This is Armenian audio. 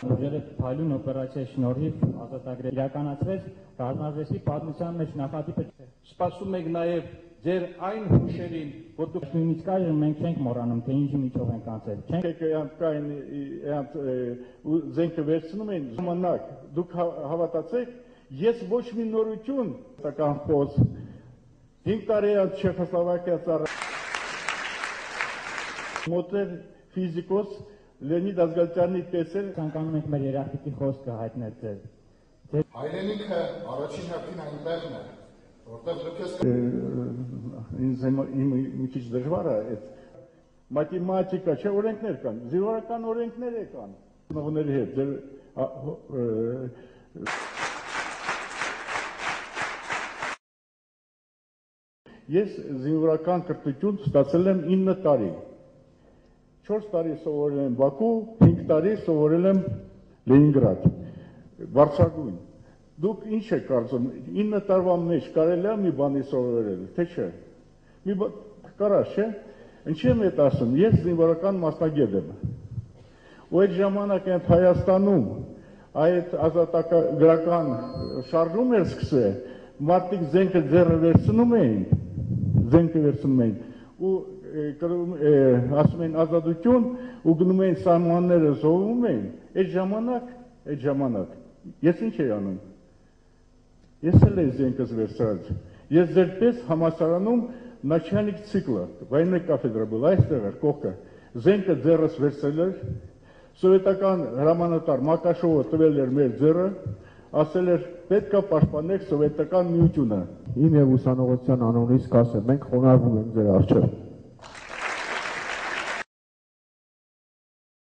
Ուժերը փայլուն օպերացիայի շնորհիվ ազատագրել իրականացվեց ռազմավարության պատմության մեջ նախատիպը Սպասում ենք նաև ձեր այն հուշերին, որ դուք նույնիսկ այժմ մենք չենք մոռանում, թե ինչի միջով ենք անցել։ Զենքը վերցնում են ժամանակ, դուք հավատացեք, ես ոչ մի նորություն տական խոս 5 տարի անց Չեխոսլովակիա ծառայել մոտեր ֆիզիկոս Լեոնիդ Ազգալյանի պես էր ցանկանում ենք մեր երախտի խոսքը հայտնել ձեզ։ Հայրենիքը առաջին հերթին այնտեղն է, որտեղ դուք ես ինձ մի քիչ դժվար է այդ մաթեմատիկա, չէ, օրենքներ կան, զինվորական օրենքներ կան, նողների հետ ձեր Ես զինվորական կրթություն ստացել եմ 9 տարի 4 տարի սովորել եմ Բաքու, 5 տարի սովորել եմ Լենինգրադ, Վարշավայում։ Դուք ինչ եք կարծում, 9 տարվա մեջ կարելի է մի բանի սովորել, թե չէ։ Մի կարա, չէ։ Ինչի եմ այդ ասում, ես զինվորական մասնագետ եմ։ Ու այդ ժամանակ այդ Հայաստանում այդ ազատագրական շարժում էր սկսել, մարդիկ զենքը ձեռը վերցնում էին, ու ասում են ազատություն ու գնում էին սահմանները զոհվում էին, այդ ժամանակ, ես ինչ էի անում, ես էլ էի զենքս վերցրած, ես ձեր պես համալսարանում начальник цикла, военной կաֆեդրա был, այստեղ էր կողքը, զենքը ձեռս վերցրել էր, սովետական հրամանատար Մակաշովը տվել էր մեր ձեռը, ասել էր պետք է պաշտպանեք սովետական միությունը։ Իմ եւ ուսանողության անունից կասեմ, մենք խոնարհվում ենք ձեր առջև։